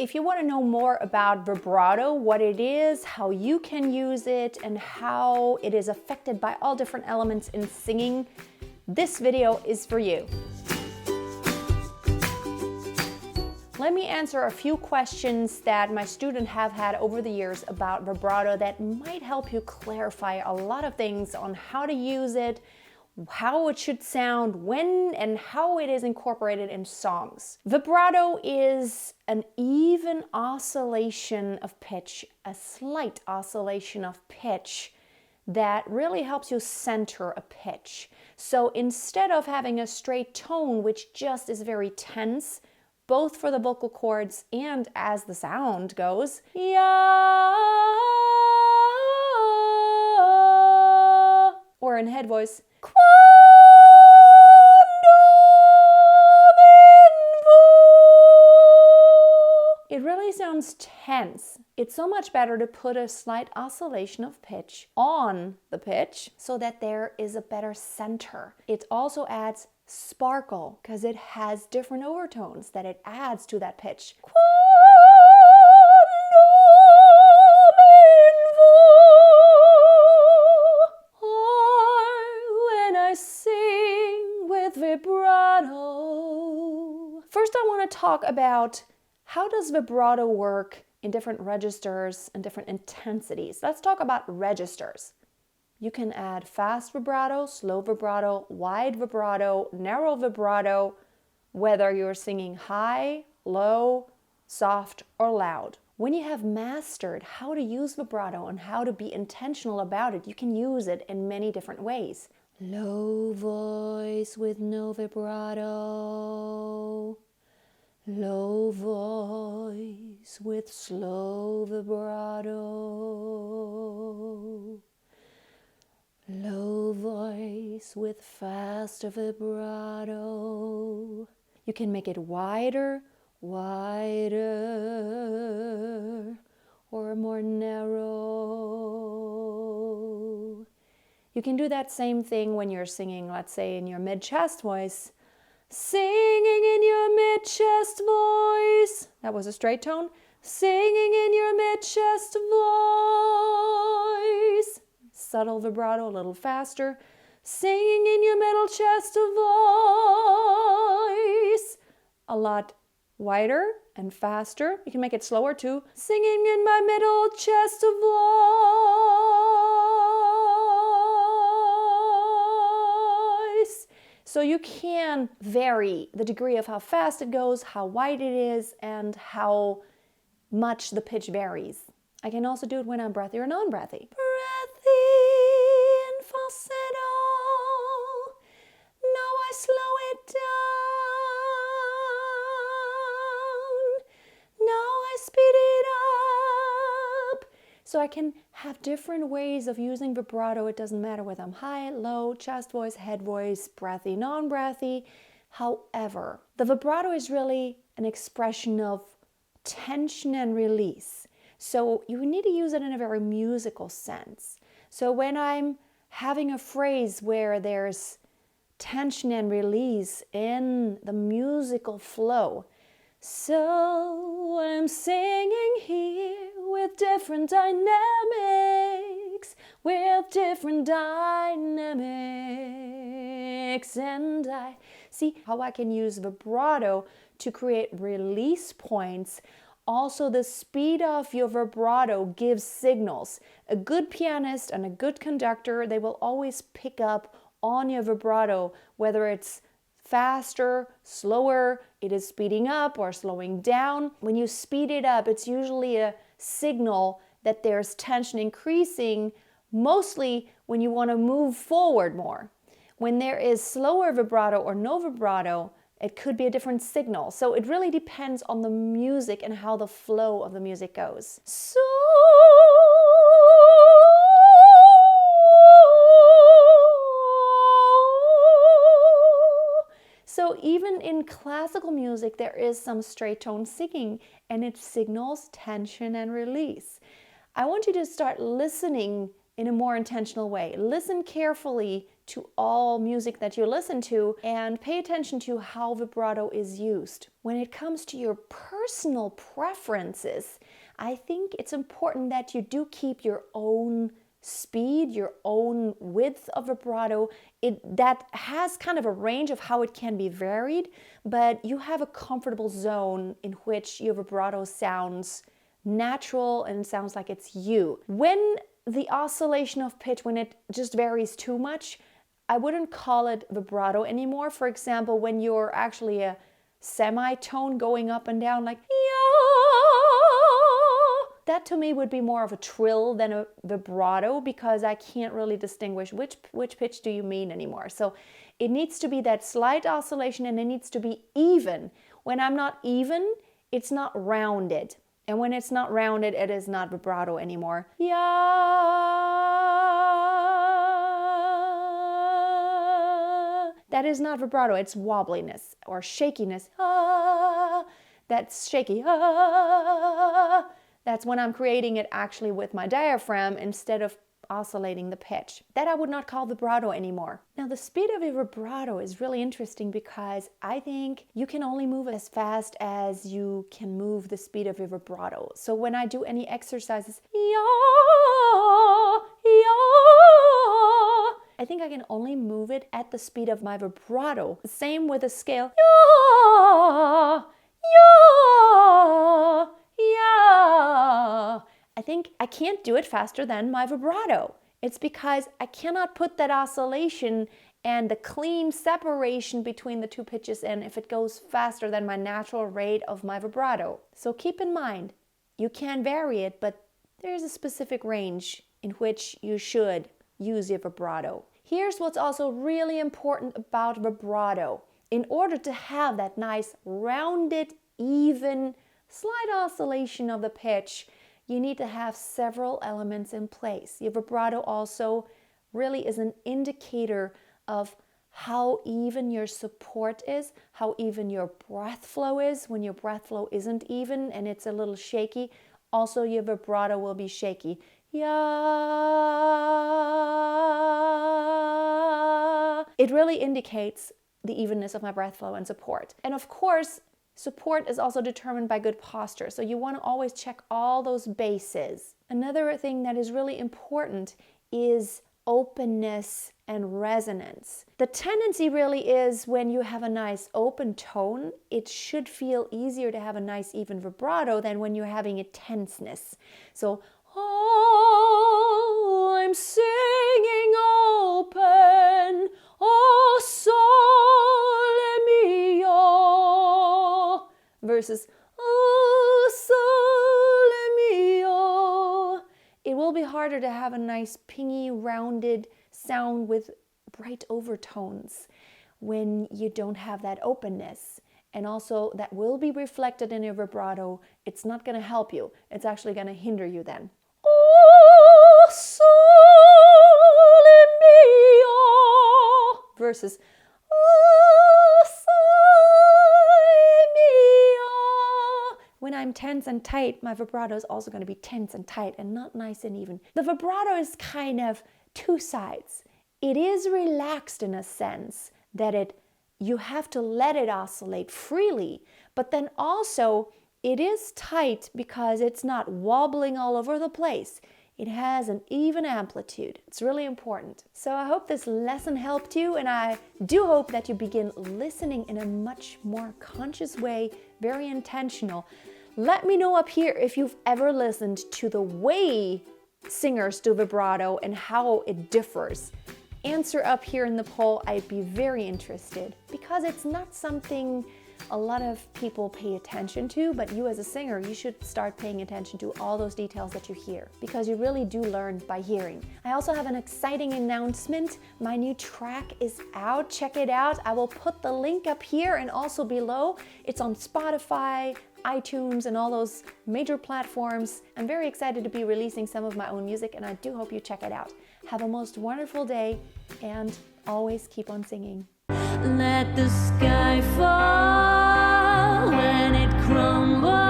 If you want to know more about vibrato, what it is, how you can use it, and how it is affected by all different elements in singing, this video is for you. Let me answer a few questions that my students have had over the years about vibrato that might help you clarify a lot of things on how to use it, how it should sound, when, and how it is incorporated in songs. Vibrato is an even oscillation of pitch, a slight oscillation of pitch that really helps you center a pitch. So instead of having a straight tone, which just is very tense, both for the vocal cords and as the sound goes, yeah, or in head voice, it really sounds tense. It's so much better to put a slight oscillation of pitch on the pitch so that there is a better center. It also adds sparkle because it has different overtones that it adds to that pitch. When I sing with vibrato. First, I want to talk about how does vibrato work in different registers and different intensities. Let's talk about registers. You can add fast vibrato, slow vibrato, wide vibrato, narrow vibrato, whether you're singing high, low, soft, or loud. When you have mastered how to use vibrato and how to be intentional about it, you can use it in many different ways. Low voice with no vibrato. Low voice with slow vibrato. Low voice with faster vibrato. You can make it wider, or more narrow. You can do that same thing when you're singing, let's say in your mid-chest voice. Singing in your mid-chest voice. That was a straight tone. Singing in your mid-chest voice. Subtle vibrato, a little faster. Singing in your middle chest voice. A lot wider and faster. You can make it slower too. Singing in my middle chest voice. So you can vary the degree of how fast it goes, how wide it is, and how much the pitch varies. I can also do it when I'm breathy or non-breathy. Breathy and falsetto. Now I slow it down. Now I speed it up. So I can have different ways of using vibrato. It doesn't matter whether I'm high, low, chest voice, head voice, breathy, non-breathy. However, the vibrato is really an expression of tension and release. So you need to use it in a very musical sense. So when I'm having a phrase where there's tension and release in the musical flow, so I'm singing here with different dynamics, and I see how I can use vibrato to create release points. Also, the speed of your vibrato gives signals. A good pianist and a good conductor, they will always pick up on your vibrato, whether it's faster, slower, it is speeding up or slowing down. When you speed it up, it's usually a signal that there's tension increasing, mostly when you want to move forward more. When there is slower vibrato or no vibrato, it could be a different signal. So it really depends on the music and how the flow of the music goes. So even in classical music, there is some straight tone singing, and it signals tension and release. I want you to start listening in a more intentional way. Listen carefully to all music that you listen to and pay attention to how vibrato is used. When it comes to your personal preferences, I think it's important that you do keep your own speed, your own width of vibrato. That has kind of a range of how it can be varied, but you have a comfortable zone in which your vibrato sounds natural and sounds like it's you. When the oscillation of pitch, when it just varies too much, I wouldn't call it vibrato anymore. For example, when you're actually a semitone going up and down like that, to me would be more of a trill than a vibrato, because I can't really distinguish which pitch do you mean anymore. So it needs to be that slight oscillation, and it needs to be even. When I'm not even, it's not rounded. And when it's not rounded, it is not vibrato anymore. That is not vibrato, it's wobbliness or shakiness. That's shaky. That's when I'm creating it actually with my diaphragm instead of oscillating the pitch. That I would not call vibrato anymore. Now, the speed of your vibrato is really interesting, because I think you can only move as fast as you can move the speed of your vibrato. So when I do any exercises, I think I can only move it at the speed of my vibrato. Same with the scale. I think I can't do it faster than my vibrato. It's because I cannot put that oscillation and the clean separation between the two pitches in if it goes faster than my natural rate of my vibrato. So keep in mind, you can vary it, but there's a specific range in which you should use your vibrato. Here's what's also really important about vibrato. In order to have that nice, rounded, even, slight oscillation of the pitch, you need to have several elements in place. Your vibrato also really is an indicator of how even your support is, how even your breath flow is. When your breath flow isn't even and it's a little shaky, also your vibrato will be shaky. It really indicates the evenness of my breath flow and support. And of course, support is also determined by good posture, so you want to always check all those bases. Another thing that is really important is openness and resonance. The tendency really is when you have a nice open tone, it should feel easier to have a nice even vibrato than when you're having a tenseness. So, oh, I'm singing open, oh, sole mio, versus oh, sole mio. It will be harder to have a nice pingy, rounded sound with bright overtones when you don't have that openness. And also that will be reflected in your vibrato. It's not going to help you. It's actually going to hinder you then. Oh, sole mio, versus oh, sole mio. When I'm tense and tight, my vibrato is also going to be tense and tight and not nice and even. The vibrato is kind of two sides. It is relaxed in a sense that you have to let it oscillate freely, but then also it is tight because it's not wobbling all over the place. It has an even amplitude. It's really important. So I hope this lesson helped you, and I do hope that you begin listening in a much more conscious way, very intentional. Let me know up here if you've ever listened to the way singers do vibrato and how it differs. Answer up here in the poll. I'd be very interested, because it's not something a lot of people pay attention to, but you as a singer, you should start paying attention to all those details that you hear, because you really do learn by hearing. I also have an exciting announcement. My new track is out. Check it out. I will put the link up here and also below. It's on Spotify, iTunes, and all those major platforms. I'm very excited to be releasing some of my own music, and I do hope you check it out. Have a most wonderful day, and always keep on singing. Let the sky fall when it crumbles.